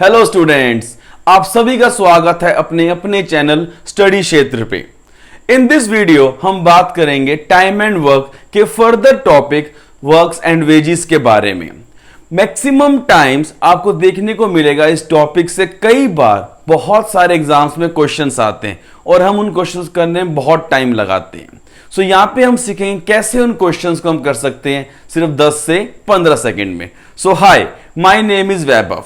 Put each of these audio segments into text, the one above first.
Hello students, आप सभी का स्वागत है अपने अपने चैनल स्टडी क्षेत्र पे। इन दिस वीडियो हम बात करेंगे टाइम एंड वर्क के further topic works and wages के बारे में। मैक्सिमम टाइम्स आपको देखने को मिलेगा इस टॉपिक से कई बार बहुत सारे एग्जाम्स में क्वेश्चंस आते हैं और हम उन क्वेश्चंस करने में बहुत टाइम लगाते हैं। सो यहां पे हम सीखेंगे कैसे उन क्वेश्चंस को हम कर सकते हैं सिर्फ 10 से 15 सेकंड में। So hi, my name is Vaibhav.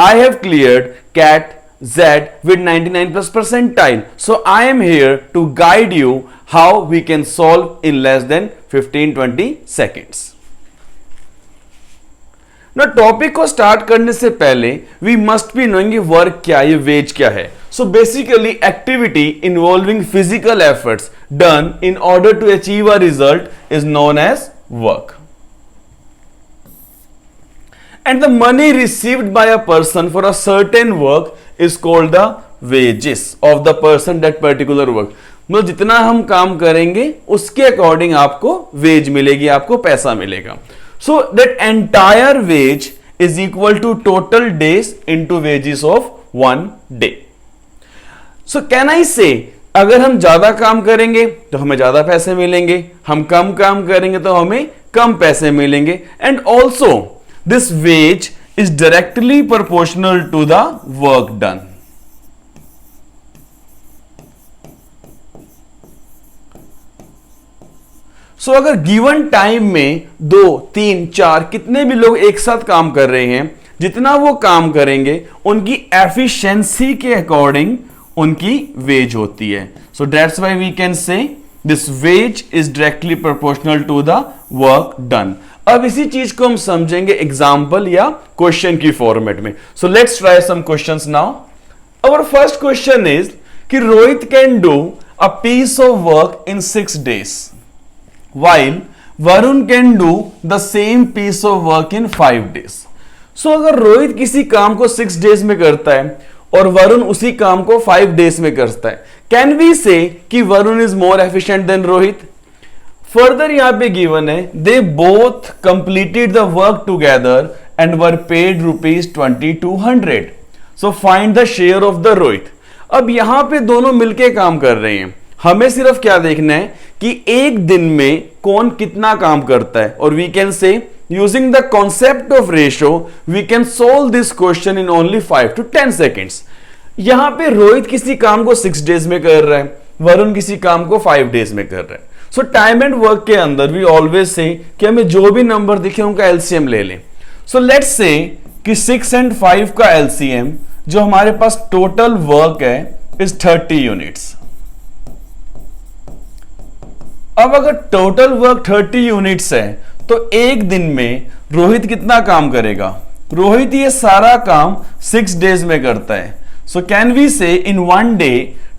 I have cleared CAT Z with 99+ percentile. So I am here to guide you how we can solve in less than 15-20 seconds. Now topic को start करने से पहले we must be knowing ये work क्या है, ये veg क्या है. So basically activity involving physical efforts done in order to achieve a result is known as work. And the money received by a person for a certain work is called the wages of the person that particular work. मतलब जितना हम काम करेंगे उसके according आपको veg मिलेगी, आपको पैसा मिलेगा. So that entire wage is equal to total days into wages of one day. So can I say अगर हम ज्यादा काम करेंगे तो हमें ज्यादा पैसे मिलेंगे, हम कम काम करेंगे तो हमें कम पैसे मिलेंगे. And also this wage is directly proportional to the work done. So अगर गिवन टाइम में 2, 3, 4 कितने भी लोग एक साथ काम कर रहे हैं, जितना वो काम करेंगे उनकी एफिशिएंसी के अकॉर्डिंग उनकी वेज होती है. So that's why we can say this wage is directly proportional to the work done. अब इसी चीज को हम समझेंगे एग्जाम्पल या क्वेश्चन की फॉर्मेट में. So let's try some questions now. Our first question is कि Rohit can do a piece of work in 6 days while Varun can do the same piece of work in 5 days. So अगर रोहित किसी काम को 6 days में करता है और वरुण उसी काम को 5 days में करता है, कैन वी से कि Varun is more efficient then Rohit? Further यहां पे गिवन है they both completed the work together and were paid ₹2200. So find the share of the Rohit. अब यहां पे दोनों मिलके काम कर रहे हैं, हमें सिर्फ क्या देखना है कि एक दिन में कौन कितना काम करता है. और we can say using the concept of ratio we can solve this question in only 5 to 10 seconds. यहां पे रोहित किसी काम को 6 days में कर रहा है, वरुण किसी काम को 5 days में कर रहा है. सो टाइम एंड वर्क के अंदर वी ऑलवेज से कि हमें जो भी नंबर दिखे उनका एलसीएम ले लें. सो लेट्स से कि 6 and 5 का एलसीएम जो हमारे पास टोटल वर्क है इज 30 यूनिट्स. अब अगर टोटल वर्क 30 यूनिट्स है तो एक दिन में रोहित कितना काम करेगा? रोहित ये सारा काम 6 days में करता है. सो कैन वी से इन 1 day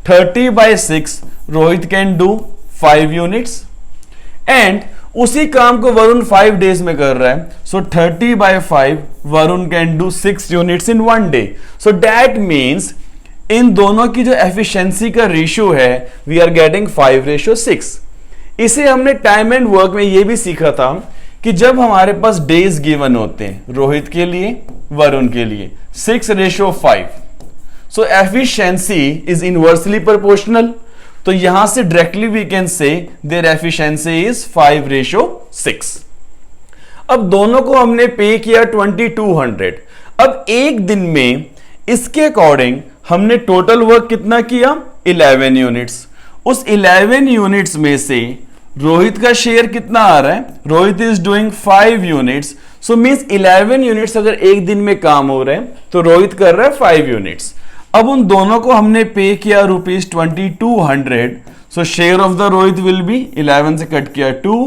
30/6 Rohit can do 5 units and उसी काम को वरुण 5 days में कर रहा है. सो 30/5 Varun can do 6 units in 1 day. So that means in दोनों की जो एफिशिएंसी का रेशियो है वी आर गेटिंग 5:6. इसे हमने टाइम एंड वर्क में ये भी सीखा था कि जब हमारे पास डेज गिवन होते हैं रोहित के लिए वरुण के लिए 6:5. So efficiency is inversely proportional. तो यहां से directly we can say their efficiency is 5:6. अब दोनों को हमने पे किया 2200. अब एक दिन में इसके अकॉर्डिंग हमने टोटल वर्क कितना किया? 11 यूनिट्स. उस 11 यूनिट्स में से रोहित का शेयर कितना आ रहा है? Rohit is doing 5 units. So means 11 units अगर एक दिन में काम हो रहे हैं तो रोहित कर रहा है 5 यूनिट्स. अब उन दोनों को हमने पे किया ₹2200. सो share of the Rohit will be 11 से कट किया 2.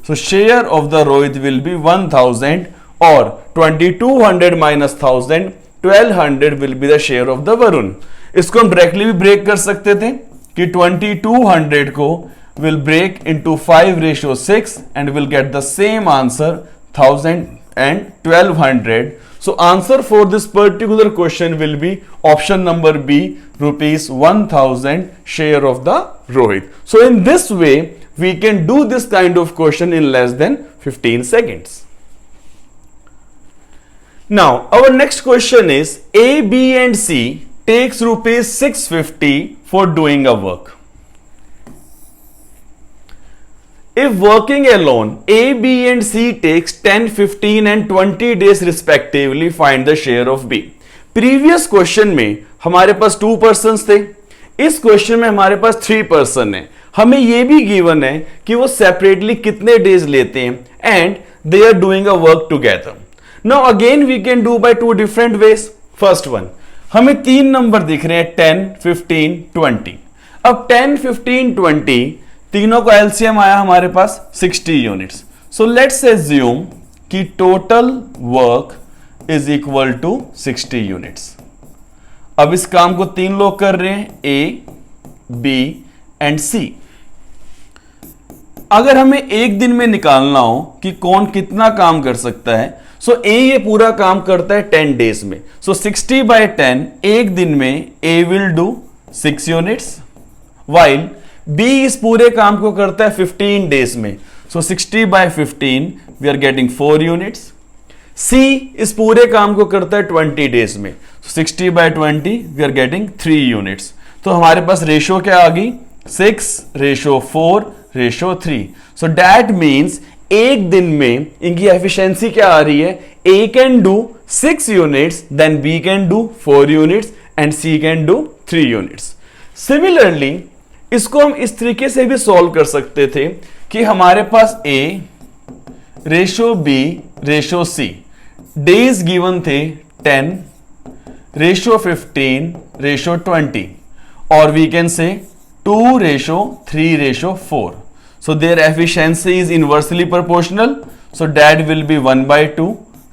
सो share of the Rohit will be 1000 और 2200 minus 1000 1200 will be the share of the Varun. इसको हम डायरेक्टली भी ब्रेक कर सकते थे कि 2200 को will break into 5:6 and will get the same answer 1000 and 1200. So answer for this particular question will be option number B, ₹1000 share of the Rohit. So in this way we can do this kind of question in less than 15 seconds. Now our next question is A, B and C takes rupees 650 for doing a work. If working alone, A, B and C takes 10, 15 and 20 days respectively, find the share of B. Previous question में हमारे पास 2 persons थे, इस question में हमारे पास 3 person है. हमें यह भी गिवन है कि वो सेपरेटली कितने डेज लेते हैं and they are doing a work together. Now again we can do by 2 different ways. First one, हमें 3 नंबर दिख रहे हैं 10, 15, 20. अब 10, 15, 20 तीनों का एलसीएम आया हमारे पास 60 यूनिट्स. सो लेट्स एज्यूम कि total work is equal to 60 units. अब इस काम को 3 लोग कर रहे हैं, ए, बी एंड सी. अगर हमें एक दिन में निकालना हो कि कौन कितना काम कर सकता है, सो ए ये पूरा काम करता है 10 डेज में. सो 60 बाय 10, एक दिन में A will do 6 units, while B इस पूरे काम को करता है 15 डेज में. So 60 by 15 we are getting 4 units. C इस पूरे काम को करता है 20 डेज में. 60 by 20 we are getting 3 units. तो हमारे पास रेशो क्या आ गई, 6:4:3. सो दैट मीन्स एक दिन में इनकी एफिशिएंसी क्या आ रही है, A can do 6 units, then B can do 4 units and C can do 3 units. Similarly इसको हम इस तरीके से भी सॉल्व कर सकते थे कि हमारे पास ए रेशो बी रेशो सी, डेज गिवन थे 10, रेशो 15, रेशो 20, और वी कैन से 2:3:4. So their efficiency is inversely proportional. So that will be 1/2,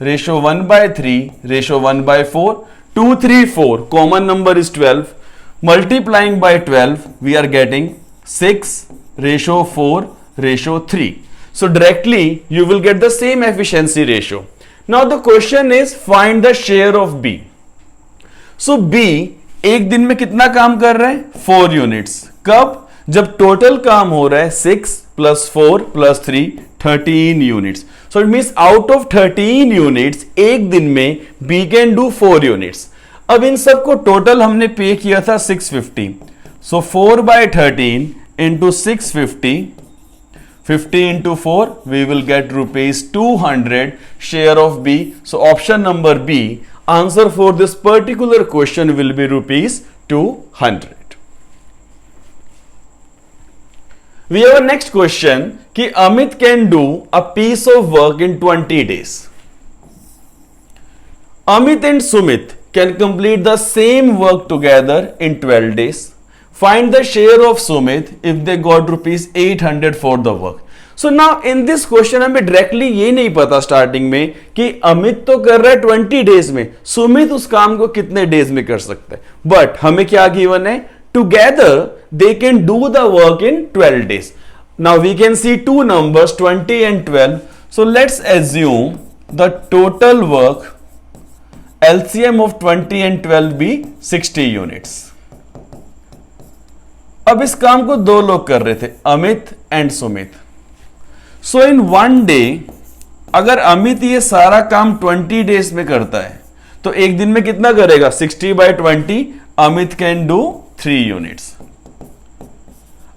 ratio 1/3, ratio 1/4, 2, 3, 4. Common number is 12. Multiplying by 12, we are getting 6:4:3. So directly you will get the same efficiency ratio. Now the question is find the share of B. So B एक दिन में कितना काम कर रहे हैं, 4 units. कब, जब टोटल काम हो रहा है 6 + 4 + 3 13 units. So it means out of 13 units एक दिन में बी कैन डू 4 यूनिट्स. अब इन सबको टोटल हमने पे किया था 650. सो 4/13 into 650, 50 into 4, we will get rupees 200 share of B. So option number B, answer for this particular question will be rupees 200. We have a next question कि Amit can do a piece of work in 20 days. Amit and Sumit can complete the same work together in 12 days. Find the share of Sumit if they got rupees 800 for the work. So now in this question हमें directly ये नहीं पता starting में कि अमित तो कर रहा है 20 days में, सुमित उस काम को कितने days में कर सकता है. But हमें क्या given है, together they can do the work in 12 days. Now we can see two numbers 20 and 12. So let's assume the total work LCM of 20 and 12 be 60 units. अब इस काम को 2 लोग कर रहे थे, Amit and Sumit. So in 1 day अगर अमित ये सारा काम 20 डेज में करता है तो एक दिन में कितना करेगा, 60/20. Amit can do 3 units.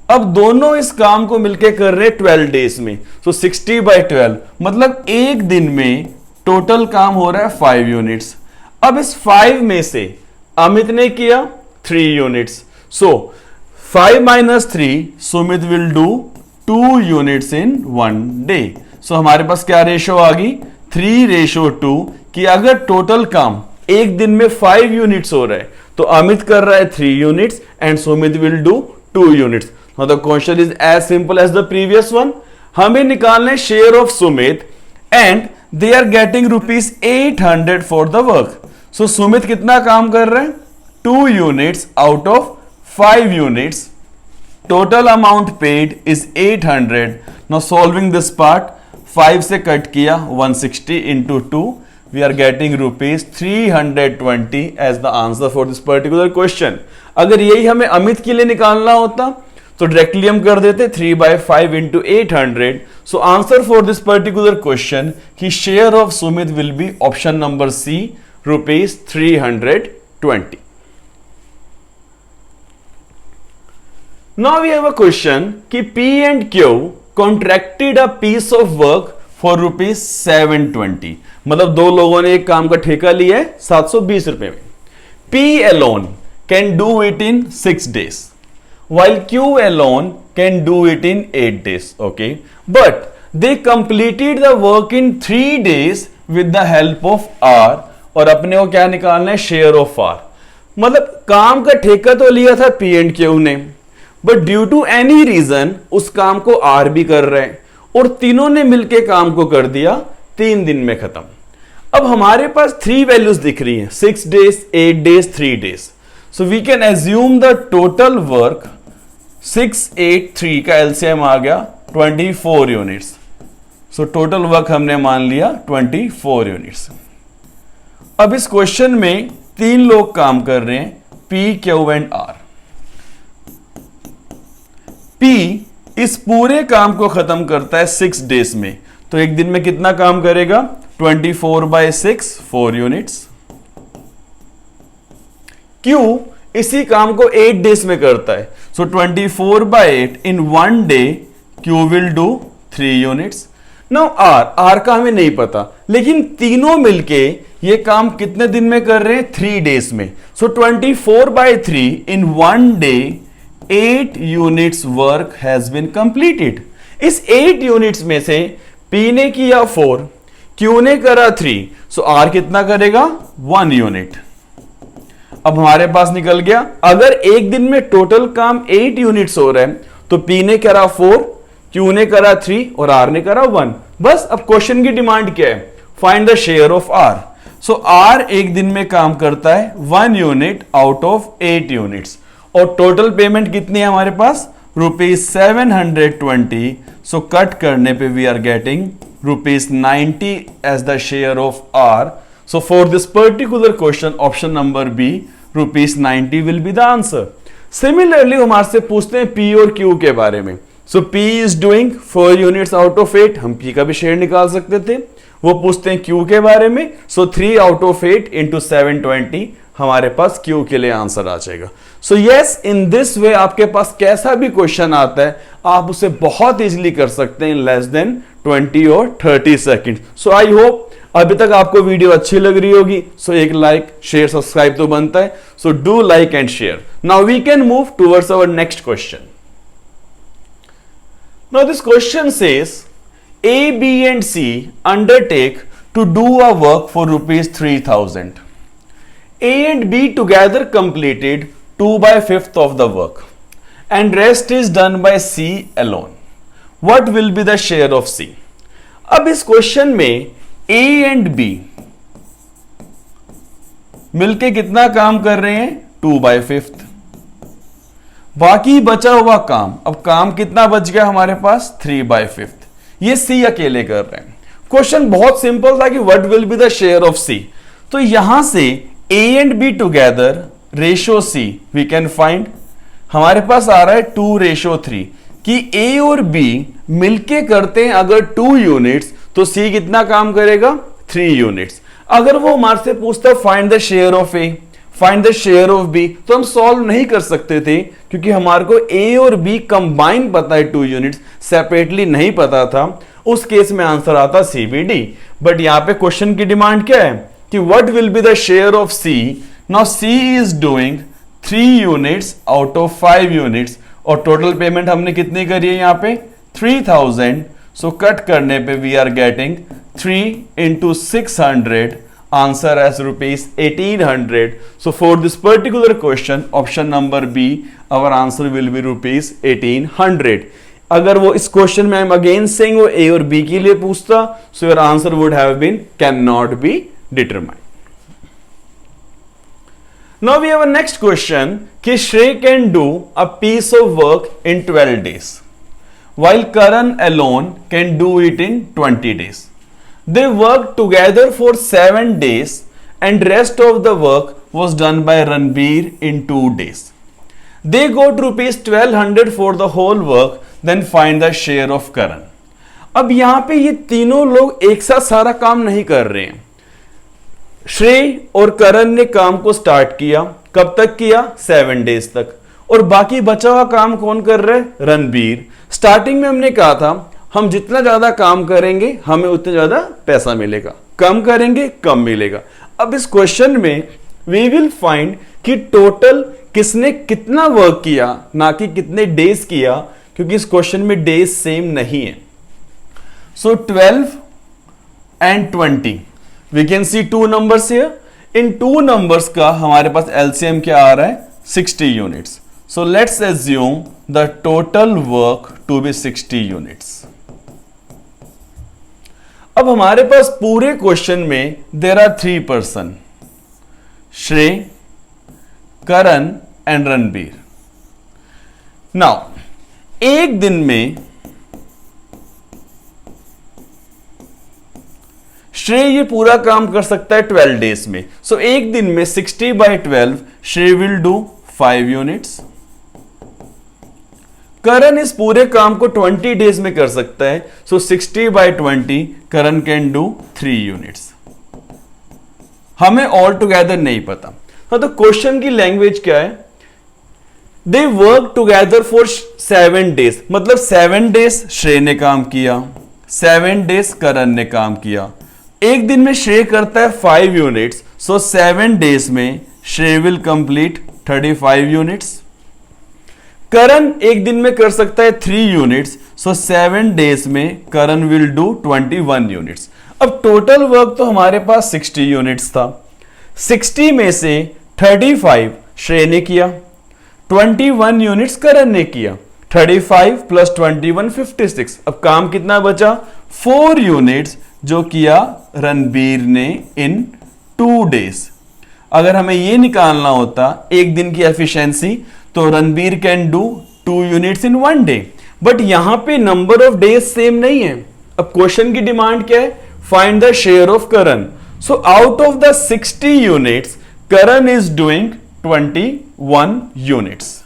अब दोनों इस काम को मिलके कर रहे 12 डेज में. सो 60/12 मतलब एक दिन में टोटल काम हो रहा है 5 यूनिट्स. अब इस 5 में से अमित ने किया 3 units. So 5 - 3 Sumit will do 2 units in 1 day. So हमारे पास क्या रेशो आ गई, 3:2 कि अगर टोटल काम एक दिन में 5 यूनिट्स हो रहा है तो अमित कर रहा है 3 units and Sumit will do 2 units. Now the question is as simple as the previous one. हमें निकालना है share of Sumit and they are getting rupees 800 for the work. So Sumit कितना काम कर रहे हैं, 2 units out of 5 units. Total amount paid is 800. Now solving this part, 5 से cut किया 160 into 2, we are getting rupees 320 as the answer for this particular question. अगर यही हमें अमित के लिए निकालना होता तो डायरेक्टली हम कर देते 3/5 into 800. So answer for this particular question, his share of Sumit will be option number C, rupees 320. Now we have a question कि P and Q contracted a piece of work for rupees 720. मतलब दो लोगों ने एक काम का ठेका लिया है 720 रुपए में. P alone can do it in 6 days, while Q alone can do it in 8 days. Okay, but they completed the work in 3 days with the help of R. और अपने को क्या निकालना है? Share of R. मतलब काम का ठेका तो लिया था P and Q ने, but due to any reason उस काम को R भी कर रहे हैं और तीनों ने मिलके काम को कर दिया 3 दिन में खत्म. अब हमारे पास 3 वैल्यूज दिख रही हैं, 6 days, 8 days, 3 days. So we can assume the total work 683 का एलसीएम आ गया 24 यूनिट्स. सो टोटल वर्क हमने मान लिया 24 यूनिट्स. अब इस क्वेश्चन में 3 लोग काम कर रहे हैं, P, Q and R. P इस पूरे काम को खत्म करता है 6 डेज में, तो एक दिन में कितना काम करेगा? 24/6, 4 यूनिट्स. Q इसी काम को 8 डेज में करता है, सो 24/8 इन 1 day Q will do 3 units. Now R का हमें नहीं पता, लेकिन तीनों मिलके ये काम कितने दिन में कर रहे हैं? 3 डेज में. सो 24/3 in 1 day 8 units work has been completed. इस 8 यूनिट्स में से P ने किया 4, Q ने करा 3, सो R कितना करेगा? 1 यूनिट. अब हमारे पास निकल गया, अगर एक दिन में टोटल काम 8 यूनिट्स हो रहे हैं तो P ने करा 4, Q ने करा 3 और R ने करा 1. बस अब क्वेश्चन की डिमांड क्या है? Find the share of R. So R एक दिन में काम करता है 1 यूनिट आउट ऑफ 8 यूनिट्स और टोटल पेमेंट कितनी है हमारे पास? रुपीज 720. सो कट करने पे we are getting rupees 90 as the share of R. So for this particular question option number B, rupees 90 will be the answer. Similarly हमारे से पूछते हैं P और Q के बारे में. सो P is doing 4 units out of 8, हम P का भी शेयर निकाल सकते थे. वो पूछते हैं Q के बारे में, सो 3 आउट ऑफ 8 इंटू 720, हमारे पास Q के लिए आंसर आ जाएगा. So yes, in this way आपके पास कैसा भी क्वेश्चन आता है आप उसे बहुत इजीली कर सकते हैं इन लेस देन 20 और 30 सेकंड. सो आई होप अभी तक आपको वीडियो अच्छी लग रही होगी. सो एक लाइक, शेयर, सब्सक्राइब तो बनता है. So do like and share. Now we can move towards our next question. Now this question says A, B and C undertake to do a work for rupees 3000. A and B together completed 2/5 of the work and rest is done by C alone. What will be the share of C? अब इस question में A and B मिलके कितना काम कर रहे हैं? 2/5. बाकी बचा हुआ काम, अब काम कितना बच गया हमारे पास? 3/5. ये C अकेले कर रहे हैं. क्वेश्चन बहुत सिंपल था कि what will be the share of C. तो यहां से A and B together ratio C we can find. हमारे पास आ रहा है 2:3 कि A और B मिलके करते हैं अगर 2 यूनिट्स तो C कितना काम करेगा? 3 यूनिट्स. अगर वो हमारे से पूछता find the share of A, find the share of B, तो हम सॉल्व नहीं कर सकते थे क्योंकि हमारे को A और B कंबाइन पता है 2 यूनिट्स, सेपरेटली नहीं पता था. उस केस में आंसर आता CBD. बट यहां पे क्वेश्चन की डिमांड क्या है कि what will be the share of C. Now C is doing 3 units out of 5 units और टोटल पेमेंट हमने कितनी करी है यहां पे? 3000. सो कट करने पे we are getting 3 into 600, answer as rupees 1800. So for this particular question, option number B, our answer will be rupees 1800. अगर वो इस क्वेश्चन में I'm again saying वो A और B के लिए पूछता, so your answer would have been cannot be determined. Now we have a next question कि Shrey can do a piece of work in 12 days, while Karan alone can do it in 20 days. They worked together for 7 days and rest of the work was done by Ranbir in 2 days. They got rupees 1200 for the whole work, then find the share of Karan. अब यहां पे ये तीनों लोग एक साथ सारा काम नहीं कर रहे हैं। श्रेय और करण ने काम को स्टार्ट किया, कब तक किया? 7 डेज तक। और बाकी बचा हुआ काम कौन कर रहा है? रणबीर। स्टार्टिंग में हमने कहा था हम जितना ज्यादा काम करेंगे हमें उतना ज्यादा पैसा मिलेगा, कम करेंगे कम मिलेगा। अब इस क्वेश्चन में वी विल फाइंड कि टोटल किसने कितना वर्क किया, ना कि कितने डेज किया, क्योंकि इस क्वेश्चन में डेज सेम नहीं है। So 12 and 20 we can see 2 numbers here. इन 2 नंबर्स का हमारे पास एलसीएम क्या आ रहा है? 60 units. So let's assume the total work to be 60 units. अब हमारे पास पूरे क्वेश्चन में देयर आर 3 पर्सन, श्रेय, करण एंड रणबीर। नाउ एक दिन में श्रेय ये पूरा काम कर सकता है 12 डेज में। सो एक दिन में 60/12 श्रेय विल डू 5 यूनिट्स। करण इस पूरे काम को 20 डेज में कर सकता है। सो 60/20 करण कैन डू 3 यूनिट्स। हमें ऑल टुगेदर नहीं पता। हाँ, तो क्वेश्चन की लैंग्वेज क्या है? They work together for 7 days, मतलब 7 डेज श्रेय ने काम किया, 7 डेज करण ने काम किया। एक दिन में श्रेय करता है 5 यूनिट्स। सो 7 डेज में श्रेय विल कंप्लीट 35 यूनिट्स। करण एक दिन में कर सकता है 3 यूनिट्स। सो 7 डेज में करण विल डू 21 यूनिट्स। अब टोटल वर्क तो हमारे पास 60 यूनिट्स था। 60 में से 35 श्रेय ने किया, 21 यूनिट्स करण ने किया। 35 प्लस 21 56। अब काम कितना बचा? 4 यूनिट्स जो किया रणबीर ने इन 2 डेज। अगर हमें यह निकालना होता एक दिन की एफिशिएंसी, तो Ranbir can do 2 units in 1 day. But यहां पे नंबर ऑफ डेज सेम नहीं है। अब क्वेश्चन की डिमांड क्या है? Find the share of Karan. So out of the 60 units Karan is doing 21 units,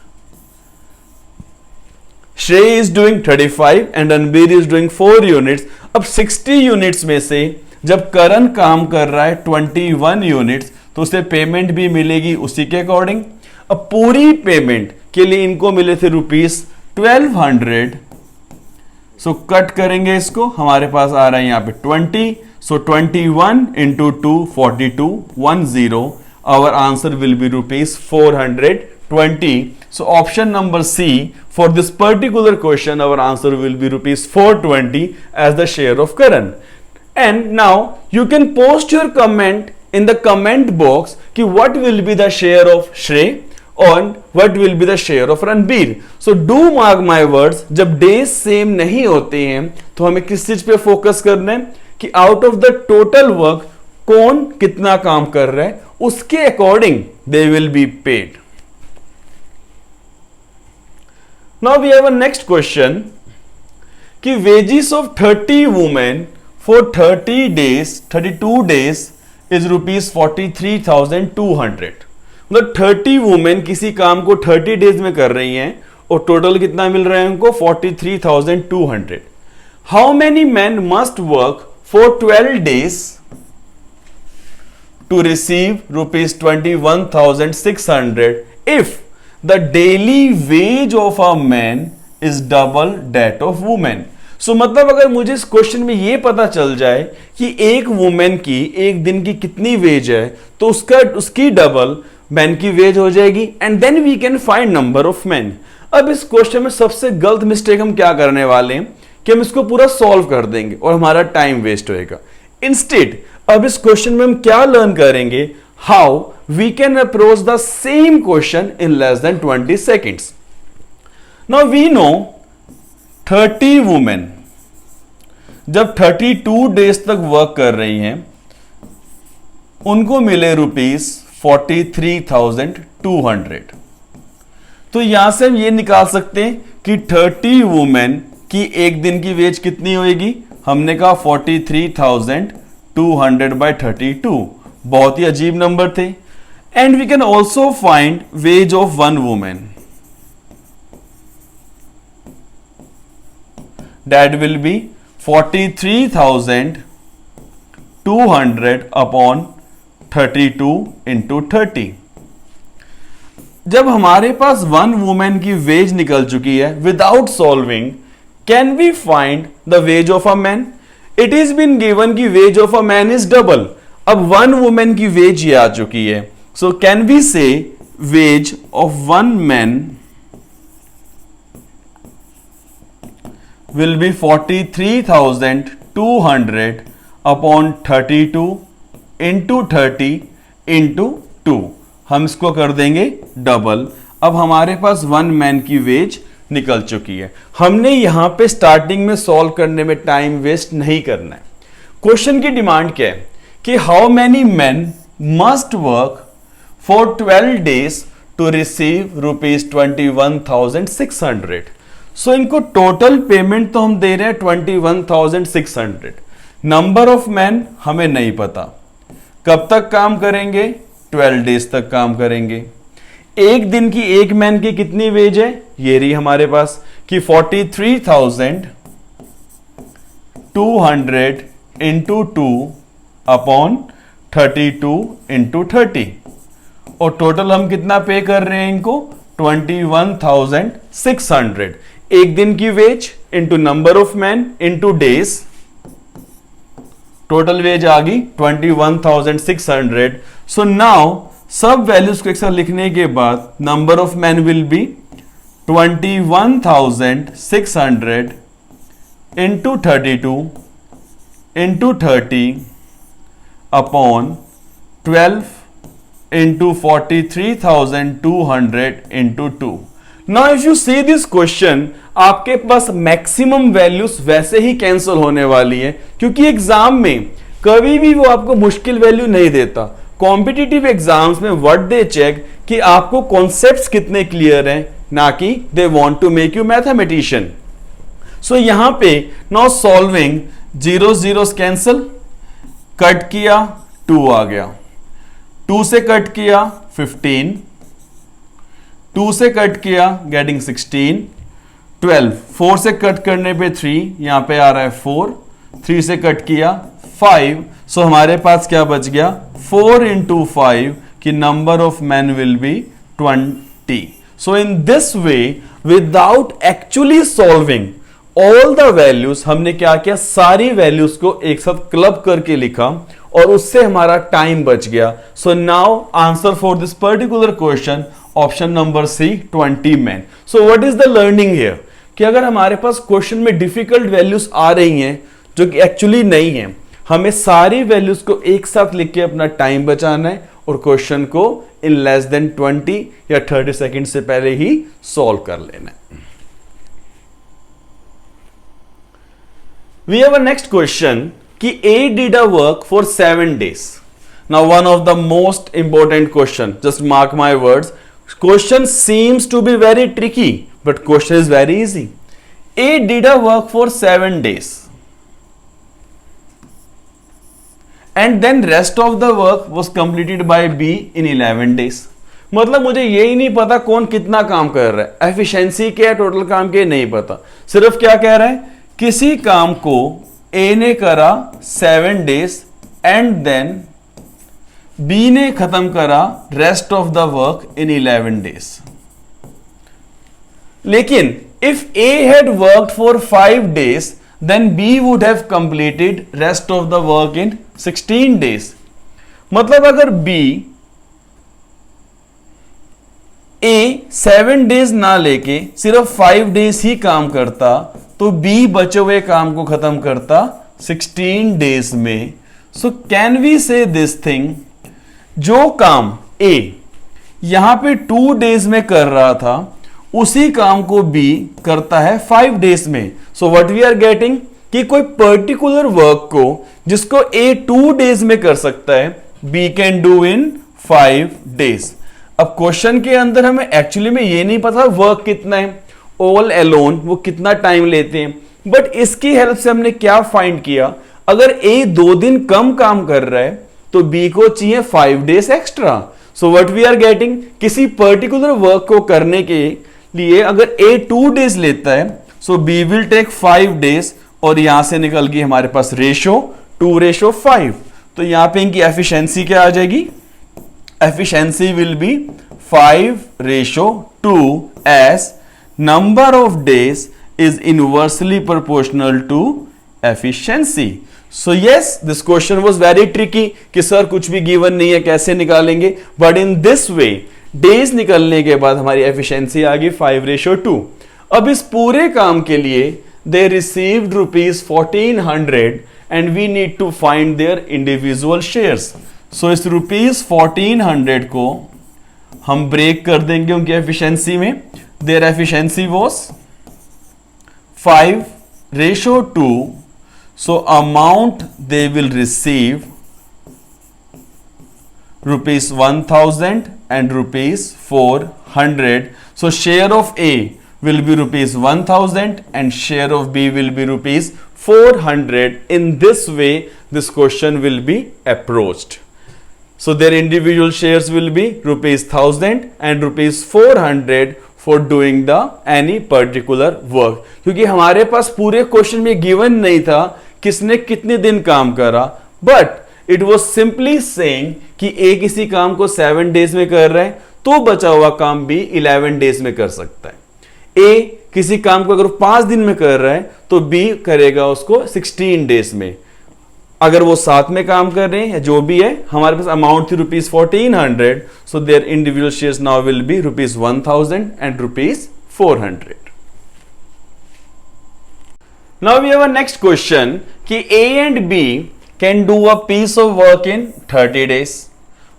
Shrey is doing 35 and Ranbir is doing 4 units. अब 60 यूनिट्स में से जब करण काम कर रहा है 21 यूनिट्स, तो उसे पेमेंट भी मिलेगी उसी के अकॉर्डिंग। अब पूरी पेमेंट के लिए इनको मिले थे ₹1200। सो कट करेंगे इसको, हमारे पास आ रहा है यहां पे 20। So 21 into 2 42 10। Our answer will be ₹420। So option number C for this particular question our answer will be ₹420 as the share of Karan. And now you can post your comment in the comment box कि what will be the share of Shrey and what will be the share of Ranbir. So do mark my words, जब days same नहीं होते हैं तो हमें किस चीज पे फोकस करना है कि out of the total work कौन कितना काम कर रहा है, उसके according they will be paid. Now we have a next question कि wages of 30 women for 30 days 32 days is ₹43,200। मतलब 30 women किसी काम को 30 डेज में कर रही हैं और टोटल कितना मिल रहा है उनको? 43,200। How many men must work for 12 days to receive ₹21,600 if the daily wage of a man is double that of woman? So मतलब अगर मुझे इस क्वेश्चन में ये पता चल जाए कि एक वुमेन की एक दिन की कितनी वेज है, तो उसकी डबल मैन की वेज हो जाएगी and then we can find number of man. अब इस क्वेश्चन में सबसे गलत मिस्टेक हम क्या करने वाले हैं कि हम इसको पूरा सॉल्व कर देंगे और हमारा टाइम वेस्ट होएगा। इंस्टेड अब इस क्वेश्चन में हम क्या लर्न करेंगे? How we can approach the same question in less than 20 seconds. Now we know 30 women जब 32 डेज तक वर्क कर रही हैं उनको मिले ₹43,200। तो यहां से हम ये निकाल सकते हैं कि 30 वुमेन की एक दिन की वेज कितनी होगी? हमने कहा 43,200/32। बहुत ही अजीब नंबर थे। And we can also find wage of one woman. That will be 43,200 upon 32 into 30। जब हमारे पास वन वुमेन की वेज निकल चुकी है without solving, can we find the wage of a man? It is been given की wage of a man is double. अब one women की वेज ये आ चुकी है, so can we say wage of one man will be 43,200 upon 32 into 30 into 2। हम इसको कर देंगे डबल। अब हमारे पास वन मैन की वेज निकल चुकी है। हमने यहां पे स्टार्टिंग में सॉल्व करने में टाइम वेस्ट नहीं करना है। क्वेश्चन की डिमांड क्या है कि how many man must work for 12 days to receive ₹21,600। So इनको टोटल पेमेंट तो हम दे रहे हैं 21,600। नंबर ऑफ मैन हमें नहीं पता। कब तक काम करेंगे? 12 days तक काम करेंगे। एक दिन की एक मैन की कितनी वेज है? ये रही हमारे पास कि 43,200 इंटू 2 अपॉन 32 इंटू 30, और टोटल हम कितना पे कर रहे हैं इनको? 21,600। एक दिन की wage into number of man into days, total wage आ गई 21,600। सो नाउ सब वैल्यूज को एक साथ लिखने के बाद number of man will be 21,600 into 32 into 30 upon 12 into 43,200 into 2। Now if you see this question, आपके पास मैक्सिमम वैल्यूज वैसे ही कैंसिल होने वाली है, क्योंकि एग्जाम में कभी भी वो आपको मुश्किल वैल्यू नहीं देता। कॉम्पिटिटिव एग्जाम्स में व्हाट दे चेक कि आपको कॉन्सेप्ट्स कितने क्लियर हैं, ना कि they want to make you mathematician. So यहां पे now solving, zero zeros cancel, cut किया 2 आ गया, 2 से कट किया 15, 2 से कट किया गेटिंग 16, 12, 4 से कट करने पे 3, यहां पे आ रहा है 4, 3 से कट किया 5। सो हमारे पास क्या बच गया? 4 इंटू 5 की number of man will be 20। So in this way without actually solving all the values, हमने क्या किया? सारी वैल्यूज को एक साथ क्लब करके लिखा और उससे हमारा टाइम बच गया। So now answer for this particular question option number C 20 man. So what is the learning here कि अगर हमारे पास क्वेश्चन में डिफिकल्ट वैल्यूज आ रही हैं जो कि एक्चुअली नहीं है, हमें सारी वैल्यूज को एक साथ लिख के अपना टाइम बचाना है और क्वेश्चन को इन लेस देन 20 या 30 सेकेंड से पहले ही सॉल्व कर लेना है। We have a next question कि A did a work for 7 days. Now one of the most important question, just mark my words, question seems to be very tricky, but question is very easy. A did a work for 7 days. And then rest of the work was completed by B in 11 days. मतलब मुझे यही नहीं पता कौन कितना काम कर रहा है, एफिशिएंसी क्या है, टोटल काम क्या है, नहीं पता। सिर्फ क्या कह रहा है? किसी काम को A ने करा 7 days एंड देन B ने खत्म करा rest of the work in 11 days। लेकिन if A had worked for 5 days, then B would have completed rest of the work in 16 days। मतलब अगर B A 7 days ना लेके सिर्फ 5 days ही काम करता तो B बचे हुए काम को खत्म करता 16 days में। सो कैन वी से दिस थिंग, जो काम A यहां पे 2 days में कर रहा था उसी काम को B करता है 5 days में। So what we are getting कि कोई पर्टिकुलर वर्क को जिसको A 2 days में कर सकता है B can do in 5 days। अब क्वेश्चन के अंदर हमें एक्चुअली में ये नहीं पता वर्क कितना है, ऑल एलोन वो कितना टाइम लेते हैं, बट इसकी हेल्प से हमने क्या फाइंड किया? अगर A 2 दिन कम काम कर रहा है तो B को चाहिए 5 days extra. So what we are getting, किसी पर्टिकुलर वर्क को करने के लिए अगर A 2 days लेता है सो B विल टेक 5 days और यहां से निकल गई हमारे पास रेशो 2:5। तो यहां पे इनकी एफिशिएंसी क्या आ जाएगी? Efficiency will be 5:2 as number of days is inversely proportional to efficiency. So yes, this question was very tricky कि सर कुछ भी गिवन नहीं है कैसे निकालेंगे, but in this way days निकलने के बाद हमारी एफिशिएंसी आ गई 5:2। अब इस पूरे काम के लिए they received ₹1400 and we need to find their individual shares. So इस ₹1400 को हम ब्रेक कर देंगे उनकी एफिशिएंसी में। Their efficiency was 5:2, so amount they will receive ₹1000 and ₹400. So share of A will be ₹1000 and share of B will be ₹400. In this way this question will be approached. So their individual shares will be ₹1000 and ₹400 for doing the any particular work. क्योंकि हमारे पास पूरे question में given नहीं था किसने कितने दिन काम करा, but it was simply saying कि ए किसी काम को 7 डेज में कर रहा है तो बचा हुआ काम बी 11 डेज में कर सकता है। ए किसी काम को अगर 5 दिन में कर रहा है तो बी करेगा उसको 16 डेज में। अगर वो साथ में काम कर रहे हैं जो भी है, हमारे पास अमाउंट थी ₹1400, so their individual shares now will be ₹1000 and ₹400. Now we have a next question कि A and B can do a piece of work in 30 days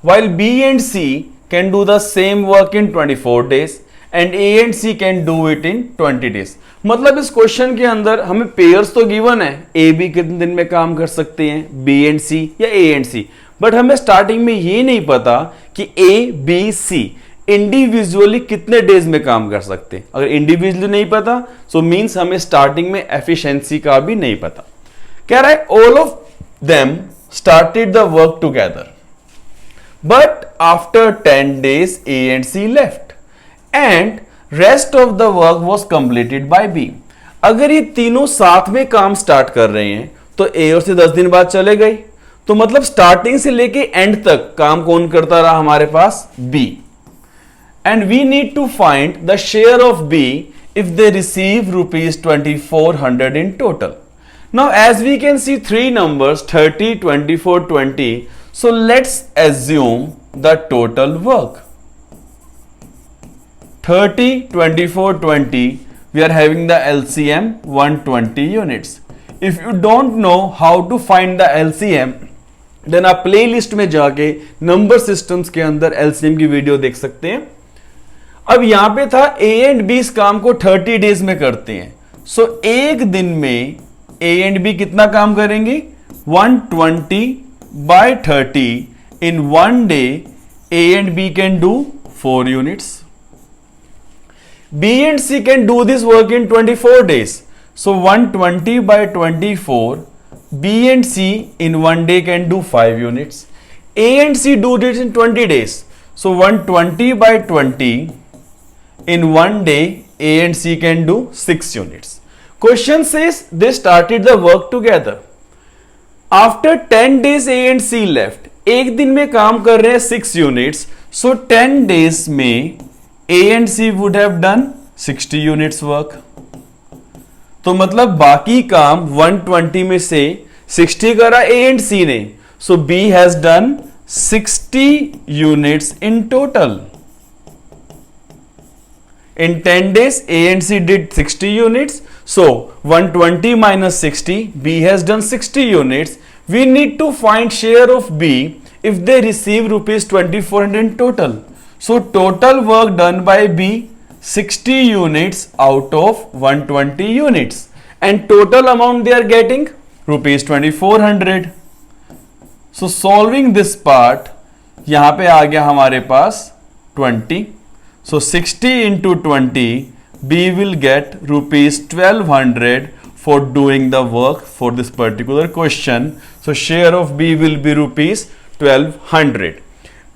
while B and C can do the same work in 24 days and A and C can do it in 20 days. मतलब इस question के अंदर हमें pairs तो given है, A B कितने दिन में काम कर सकते हैं, बी एंड सी या ए एंड सी, बट हमें स्टार्टिंग में ये नहीं पता कि ए बी सी इंडिविजुअली कितने डेज में काम कर सकते हैं। अगर इंडिविजुअली नहीं पता सो मींस हमें स्टार्टिंग में एफिशिएंसी का भी नहीं पता। कह रहा है all of them started the work together but after 10 days A and C left and rest of the work was completed by B. अगर ये तीनों साथ में काम स्टार्ट कर रहे हैं तो ए और से 10 दिन बाद चले गए, तो मतलब स्टार्टिंग से लेके एंड तक काम कौन करता रहा हमारे पास? B. And we need to find the share of B if they receive ₹2400 in total. Now as we can see 3 numbers 30, 24, 20, so let's assume the total work 30, 24, 20, we are having the LCM 120 units. If you don't know how to find the LCM, then आप playlist में जाके number systems के अंदर LCM की video देख सकते हैं। अब यहां पे था A एंड B इस काम को 30 डेज में करते हैं, सो एक दिन में A एंड B कितना काम करेंगे? 120/30 in 1 day A and B can do 4 units. B and C can do this work in 24 days. So 120/24, B and C in 1 day can do 5 units. A and C do this in 20 days. So 120/20 in 1 day, A and C can do 6 units. Question says they started the work together. After 10 days A and C left. एक दिन में काम कर रहे हैं 6 units. So 10 days में A and C would have done 60 units work. तो मतलब बाकी काम 120 में से 60 करा A and C ने, so B has done 60 units in total. In 10 days A and C did 60 units, so 120 minus 60, B has done 60 units. We need to find share of B if they receive ₹2400 in total. So total work done by B 60 units out of 120 units and total amount they are getting ₹2400. So solving this part, यहां पे आ गया हमारे पास 20. So 60 into 20, B will get ₹1200 for doing the work for this particular question. So share of B will be ₹1200.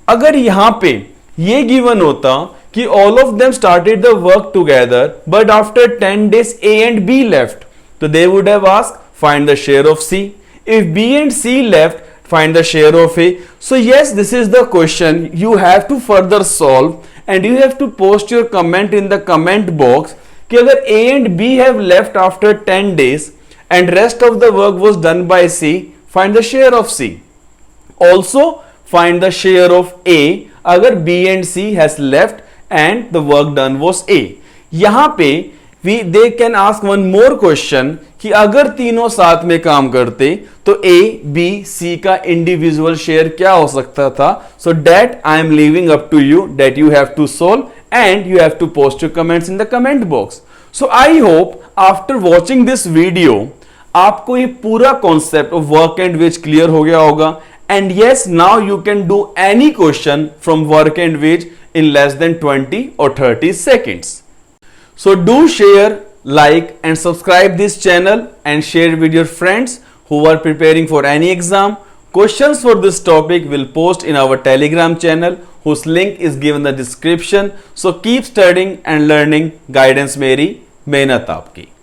अगर यहां पे ये given होता कि all of them started the work together but after 10 days A and B left, तो they would have asked find the share of C. If B and C left, find the share of A. So yes, this is the question you have to further solve and you have to post your comment in the comment box कि अगर A and B have left after 10 days and rest of the work was done by C, find the share of C. Also find the share of A अगर B and C has left and the work done was A. यहां पे they can ask one more question कि अगर तीनों साथ में काम करते तो A, B, C का इंडिविजुअल शेयर क्या हो सकता था. So that I am leaving up to you, that you have to solve and you have to post your comments in the comment box. So I hope after watching this video आपको ये पूरा concept of work and wage clear हो गया होगा. And yes, now you can do any question from work and wage in less than 20 or 30 seconds. So do share, like and subscribe this channel and share with your friends who are preparing for any exam. Questions for this topic will post in our Telegram channel whose link is given in the description. So keep studying and learning. Guidance मेरी, मेहनत आपकी.